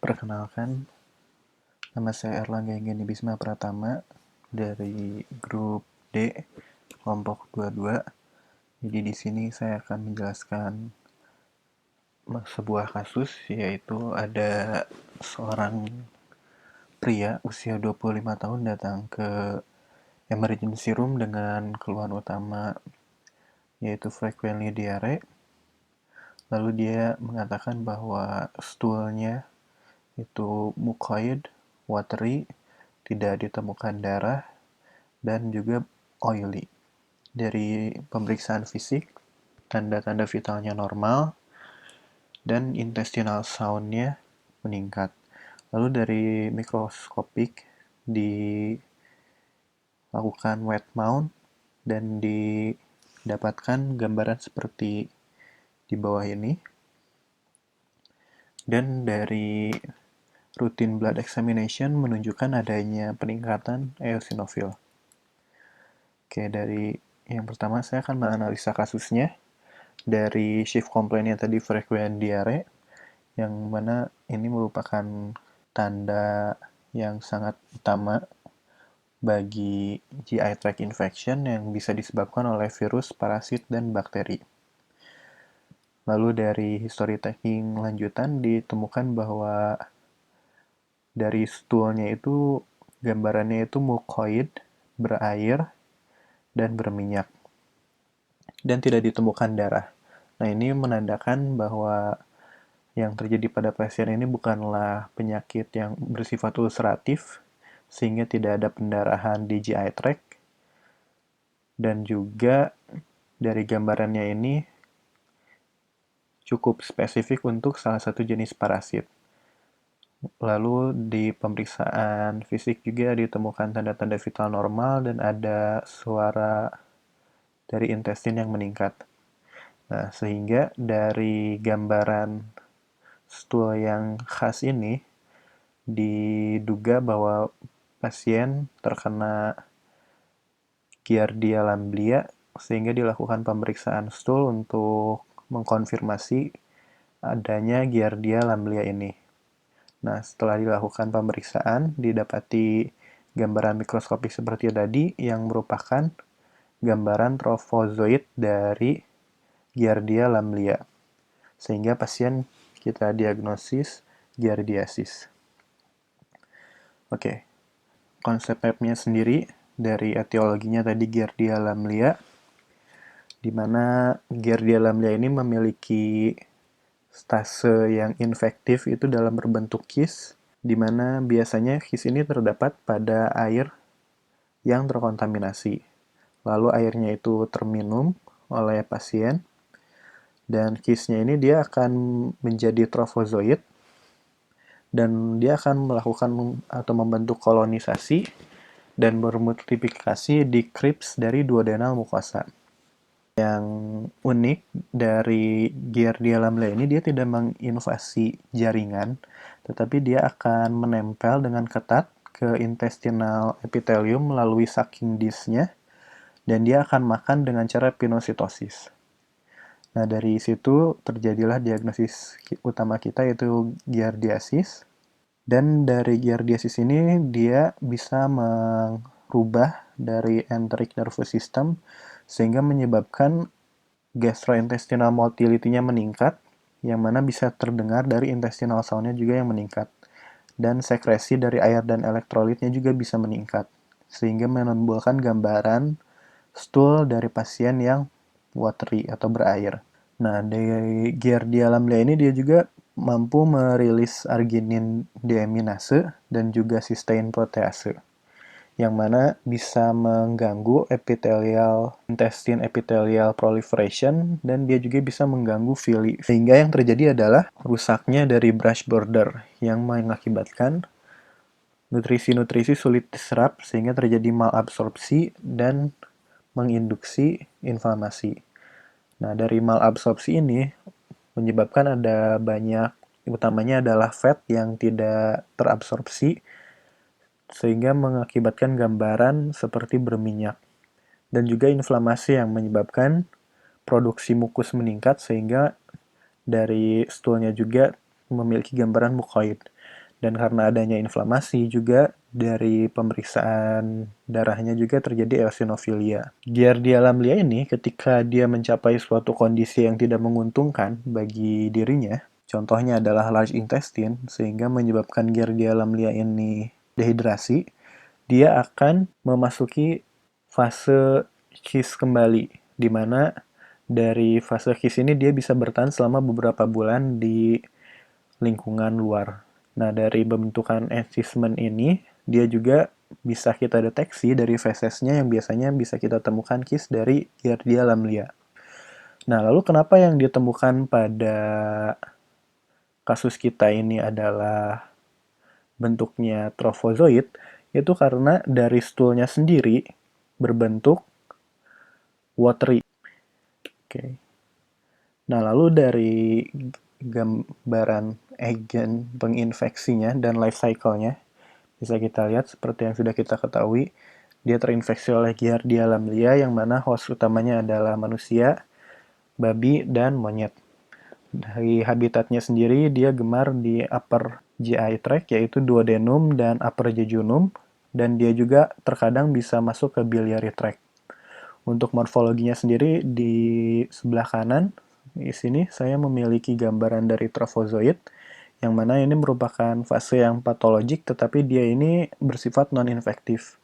Perkenalkan, nama saya Erlangga Enggendi Bisma Pratama dari grup D, kelompok 22. Jadi di sini saya akan menjelaskan sebuah kasus, yaitu ada seorang pria usia 25 tahun datang ke emergency room dengan keluhan utama yaitu frequently diare. Lalu dia mengatakan bahwa stoolnya itu mucoid, watery, tidak ditemukan darah, dan juga oily. Dari pemeriksaan fisik, tanda-tanda vitalnya normal, dan intestinal sound-nya meningkat. Lalu dari mikroskopik dilakukan wet mount dan didapatkan gambaran seperti di bawah ini. Dan dari routine blood examination menunjukkan adanya peningkatan eosinofil. Oke, dari yang pertama saya akan menganalisa kasusnya dari shift complaint yang tadi frequent diare, yang mana ini merupakan tanda yang sangat utama bagi GI tract infection yang bisa disebabkan oleh virus, parasit, dan bakteri. Lalu dari history taking lanjutan ditemukan bahwa dari stoolnya itu gambarannya itu mucoid, berair, dan berminyak, dan tidak ditemukan darah. Nah, ini menandakan bahwa yang terjadi pada pasien ini bukanlah penyakit yang bersifat ulceratif, sehingga tidak ada pendarahan di GI tract, dan juga dari gambarannya ini cukup spesifik untuk salah satu jenis parasit. Lalu di pemeriksaan fisik juga ditemukan tanda-tanda vital normal dan ada suara dari intestin yang meningkat. Nah, sehingga dari gambaran stool yang khas ini diduga bahwa pasien terkena Giardia lamblia, sehingga dilakukan pemeriksaan stool untuk mengkonfirmasi adanya Giardia lamblia ini. Nah, setelah dilakukan pemeriksaan, didapati gambaran mikroskopik seperti tadi yang merupakan gambaran trofozoid dari Giardia lamblia. Sehingga pasien kita diagnosis giardiasis. Oke, konsep PEP-nya sendiri dari etiologinya tadi Giardia lamblia, di mana Giardia lamblia ini memiliki stase yang infektif itu dalam berbentuk kis, di mana biasanya kis ini terdapat pada air yang terkontaminasi. Lalu airnya itu terminum oleh pasien, dan kisnya ini dia akan menjadi trofozoid, dan dia akan melakukan atau membentuk kolonisasi dan bermultiplikasi di crypts dari duodenal mukosa. Yang unik dari Giardia lamblia ini, dia tidak menginvasi jaringan, tetapi dia akan menempel dengan ketat ke intestinal epithelium melalui sucking disc-nya, dan dia akan makan dengan cara pinositosis. Nah, dari situ terjadilah diagnosis utama kita, yaitu giardiasis. Dan dari giardiasis ini, dia bisa merubah dari enteric nervous system, sehingga menyebabkan gastrointestinal motility-nya meningkat, yang mana bisa terdengar dari intestinal sound-nya juga yang meningkat. Dan sekresi dari air dan elektrolitnya juga bisa meningkat, sehingga menimbulkan gambaran stool dari pasien yang watery atau berair. Nah, dari Giardia lamblia ini dia juga mampu merilis arginin deaminase dan juga cysteine protease, yang mana bisa mengganggu intestine epithelial proliferation, dan dia juga bisa mengganggu villi. Sehingga yang terjadi adalah rusaknya dari brush border yang mengakibatkan nutrisi-nutrisi sulit diserap, sehingga terjadi malabsorpsi dan menginduksi inflamasi. Nah, dari malabsorpsi ini menyebabkan ada banyak, utamanya adalah fat yang tidak terabsorpsi, sehingga mengakibatkan gambaran seperti berminyak. Dan juga inflamasi yang menyebabkan produksi mukus meningkat, sehingga dari stoolnya juga memiliki gambaran mucoid. Dan karena adanya inflamasi juga dari pemeriksaan darahnya juga terjadi eosinofilia. Giardia lamblia ini ketika dia mencapai suatu kondisi yang tidak menguntungkan bagi dirinya, contohnya adalah large intestine, sehingga menyebabkan Giardia lamblia ini dehidrasi, dia akan memasuki fase KIS kembali, di mana dari fase KIS ini dia bisa bertahan selama beberapa bulan di lingkungan luar. Nah, dari pembentukan enzim ini, dia juga bisa kita deteksi dari fesesnya yang biasanya bisa kita temukan KIS dari Giardia lamblia. Nah, lalu kenapa yang ditemukan pada kasus kita ini adalah bentuknya trofozoid? Itu karena dari stoolnya sendiri berbentuk watery. Oke. Nah, lalu dari gambaran agen penginfeksinya dan life cycle-nya, bisa kita lihat seperti yang sudah kita ketahui, dia terinfeksi oleh Giardia lamblia yang mana host utamanya adalah manusia, babi, dan monyet. Dari habitatnya sendiri, dia gemar di upper GI tract, yaitu duodenum dan upper jejunum, dan dia juga terkadang bisa masuk ke biliary tract. Untuk morfologinya sendiri, di sebelah kanan, di sini saya memiliki gambaran dari trofozoid, yang mana ini merupakan fase yang patologik, tetapi dia ini bersifat non-infektif.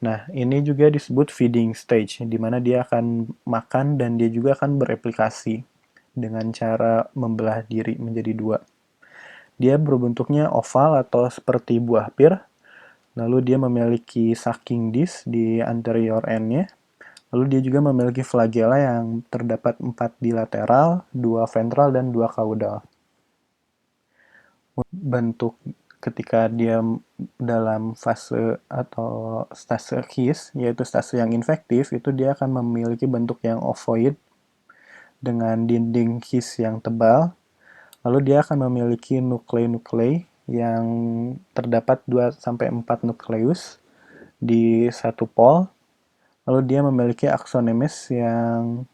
Nah, ini juga disebut feeding stage, di mana dia akan makan dan dia juga akan bereplikasi dengan cara membelah diri menjadi dua. Dia berbentuknya oval atau seperti buah pir, lalu dia memiliki sucking disc di anterior end-nya, lalu dia juga memiliki flagella yang terdapat 4 di lateral, 2 ventral, dan 2 caudal. Bentuk ketika dia dalam fase atau stase KIS, yaitu stase yang infektif, itu dia akan memiliki bentuk yang ovoid dengan dinding KIS yang tebal, lalu dia akan memiliki nuklei-nuklei yang terdapat 2-4 nukleus di satu pol, lalu dia memiliki aksonemes yang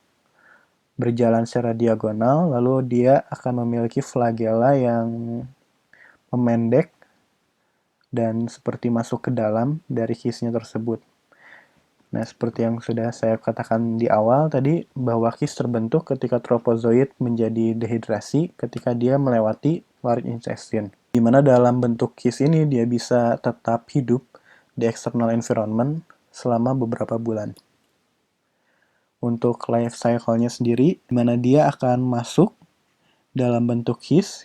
berjalan secara diagonal, lalu dia akan memiliki flagella yang memendek dan seperti masuk ke dalam dari kisnya tersebut. Nah, seperti yang sudah saya katakan di awal tadi, bahwa kis terbentuk ketika trofozoid menjadi dehidrasi ketika dia melewati large intestine. Di mana dalam bentuk kis ini dia bisa tetap hidup di external environment selama beberapa bulan. Untuk life cycle-nya sendiri, di mana dia akan masuk dalam bentuk kis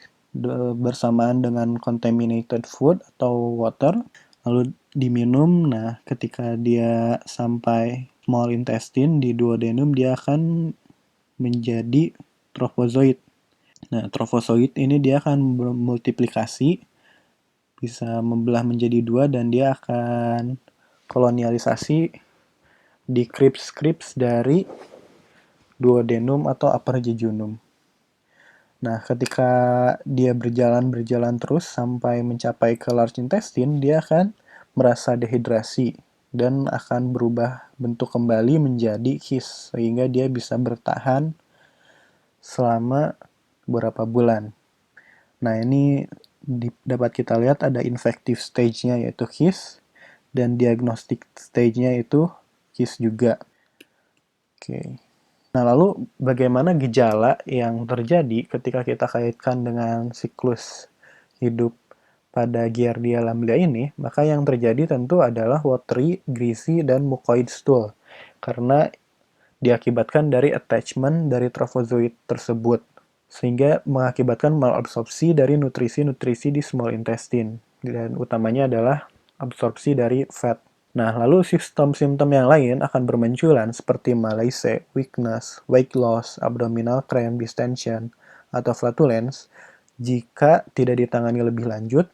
bersamaan dengan contaminated food atau water, lalu diminum. Nah, ketika dia sampai small intestine di duodenum, dia akan menjadi trofozoid. Nah, trofozoid ini dia akan bermultiplikasi, bisa membelah menjadi dua, dan dia akan kolonialisasi di crypts dari duodenum atau upper jejunum. Nah, ketika dia berjalan terus sampai mencapai ke large intestine, dia akan merasa dehidrasi dan akan berubah bentuk kembali menjadi KIS, sehingga dia bisa bertahan selama beberapa bulan. Nah, ini dapat kita lihat ada infective stage-nya yaitu KIS, dan diagnostic stage-nya itu KIS juga. Oke. Nah, lalu bagaimana gejala yang terjadi ketika kita kaitkan dengan siklus hidup pada Giardia lamblia ini? Maka yang terjadi tentu adalah watery, greasy, dan mucoid stool, karena diakibatkan dari attachment dari trofozoid tersebut, sehingga mengakibatkan malabsorpsi dari nutrisi-nutrisi di small intestine, dan utamanya adalah absorpsi dari fat. Nah, lalu simptom-simptom yang lain akan bermunculan seperti malaise, weakness, weight loss, abdominal cramp, distension, atau flatulence jika tidak ditangani lebih lanjut,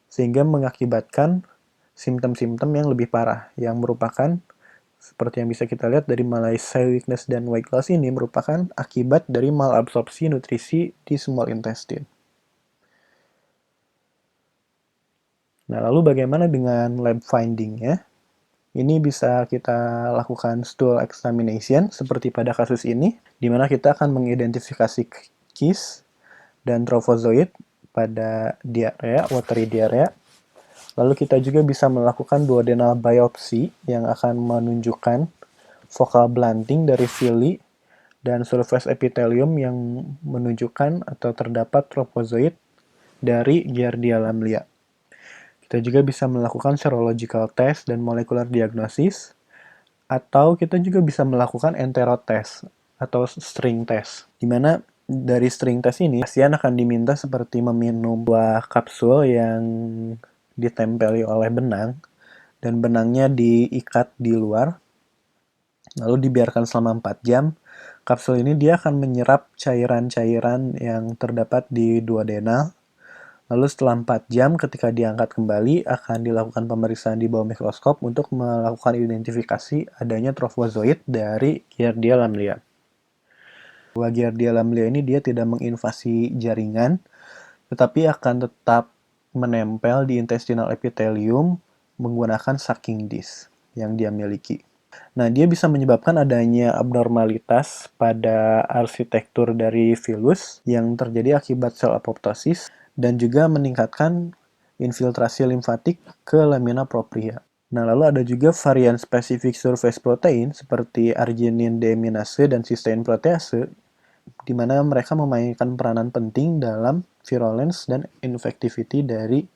sehingga mengakibatkan simptom-simptom yang lebih parah, yang merupakan seperti yang bisa kita lihat dari malaise, weakness, dan weight loss ini merupakan akibat dari malabsorpsi nutrisi di small intestine. Nah, lalu bagaimana dengan lab finding-nya? Ini bisa kita lakukan stool examination seperti pada kasus ini, di mana kita akan mengidentifikasi KIS dan trofozoid pada diarea, watery diarea. Lalu kita juga bisa melakukan duodenal biopsy yang akan menunjukkan focal blunting dari villi dan surface epithelium yang menunjukkan atau terdapat tropozoid dari Giardia lamblia. Kita juga bisa melakukan serological test dan molecular diagnosis, atau kita juga bisa melakukan enterotest atau string test, di mana dari string test ini pasien akan diminta seperti meminum buah kapsul yang ditempeli oleh benang, dan benangnya diikat di luar, lalu dibiarkan selama 4 jam. Kapsul ini dia akan menyerap cairan-cairan yang terdapat di duodenal. Lalu setelah 4 jam ketika diangkat kembali akan dilakukan pemeriksaan di bawah mikroskop untuk melakukan identifikasi adanya trofozoid dari Giardia lamblia. Giardia lamblia ini dia tidak menginvasi jaringan, tetapi akan tetap menempel di intestinal epithelium menggunakan sucking disc yang dia miliki. Nah, dia bisa menyebabkan adanya abnormalitas pada arsitektur dari vilus yang terjadi akibat sel apoptosis dan juga meningkatkan infiltrasi limfatik ke lamina propria. Nah, lalu ada juga varian spesifik surface protein seperti arginin deaminase dan cysteine protease, di mana mereka memainkan peranan penting dalam virulence dan infectivity dari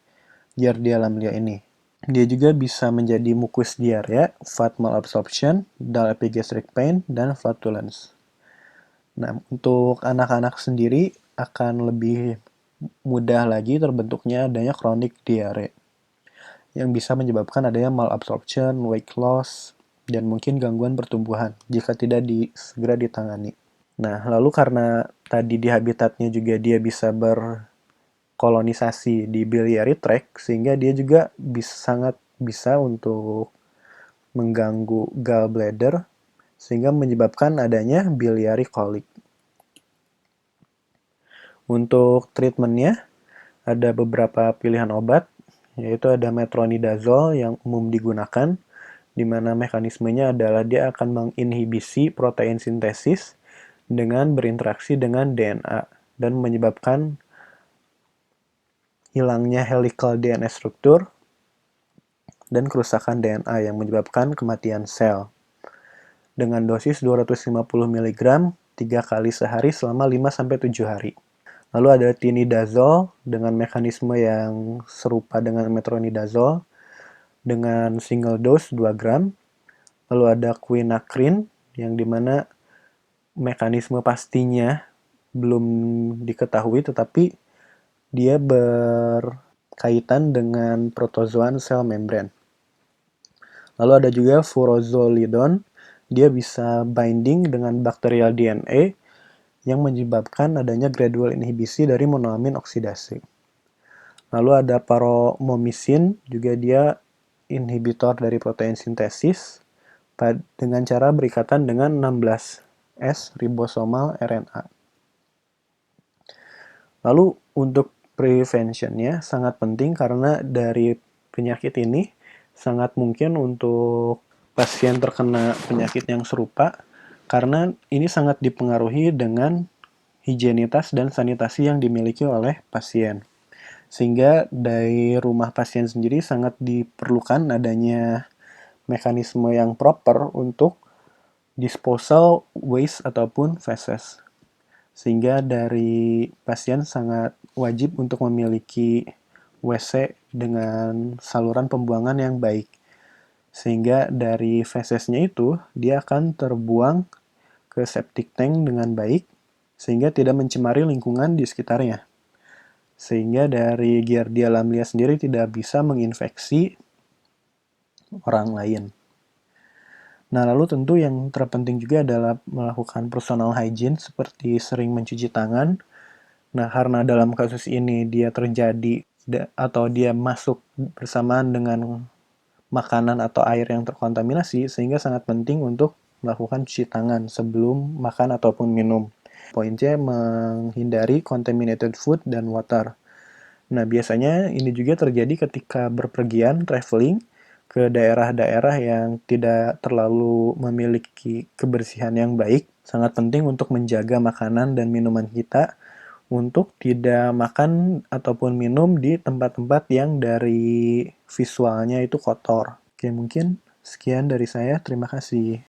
Giardia lamblia ini. Dia juga bisa menjadi mucus diarrhea, fat malabsorption, dull epigastric pain, dan flatulence. Nah, untuk anak-anak sendiri akan lebih mudah lagi terbentuknya adanya chronic diare yang bisa menyebabkan adanya malabsorption, weight loss, dan mungkin gangguan pertumbuhan jika tidak segera ditangani. Nah, lalu karena tadi di habitatnya juga dia bisa berkolonisasi di biliary tract, sehingga dia juga sangat bisa untuk mengganggu gallbladder, sehingga menyebabkan adanya biliary colic. Untuk treatmentnya, ada beberapa pilihan obat, yaitu ada metronidazole yang umum digunakan, di mana mekanismenya adalah dia akan menginhibisi protein sintesis dengan berinteraksi dengan DNA dan menyebabkan hilangnya helical DNA struktur dan kerusakan DNA yang menyebabkan kematian sel. Dengan dosis 250 mg 3 kali sehari selama 5-7 hari. Lalu ada tinidazole dengan mekanisme yang serupa dengan metronidazole dengan single dose 2 gram. Lalu ada quinacrine yang dimana mekanisme pastinya belum diketahui, tetapi dia berkaitan dengan protozoan sel membran. Lalu ada juga furazolidone, dia bisa binding dengan bakterial DNA yang menyebabkan adanya gradual inhibisi dari monoamin oksidasi. Lalu ada paromomycin, juga dia inhibitor dari protein sintesis dengan cara berikatan dengan 16S ribosomal RNA. Lalu untuk preventionnya sangat penting karena dari penyakit ini sangat mungkin untuk pasien terkena penyakit yang serupa, karena ini sangat dipengaruhi dengan higienitas dan sanitasi yang dimiliki oleh pasien. Sehingga dari rumah pasien sendiri sangat diperlukan adanya mekanisme yang proper untuk disposal waste ataupun feces. Sehingga dari pasien sangat wajib untuk memiliki WC dengan saluran pembuangan yang baik. Sehingga dari fecesnya itu, dia akan terbuang ke septic tank dengan baik, sehingga tidak mencemari lingkungan di sekitarnya. Sehingga dari Giardia lamblia sendiri tidak bisa menginfeksi orang lain. Nah, lalu tentu yang terpenting juga adalah melakukan personal hygiene seperti sering mencuci tangan. Nah, karena dalam kasus ini dia terjadi atau dia masuk bersamaan dengan makanan atau air yang terkontaminasi, sehingga sangat penting untuk melakukan cuci tangan sebelum makan ataupun minum. Poinnya menghindari contaminated food dan water. Nah, biasanya ini juga terjadi ketika berpergian, traveling, ke daerah-daerah yang tidak terlalu memiliki kebersihan yang baik. Sangat penting untuk menjaga makanan dan minuman kita untuk tidak makan ataupun minum di tempat-tempat yang dari visualnya itu kotor. Oke, mungkin sekian dari saya. Terima kasih.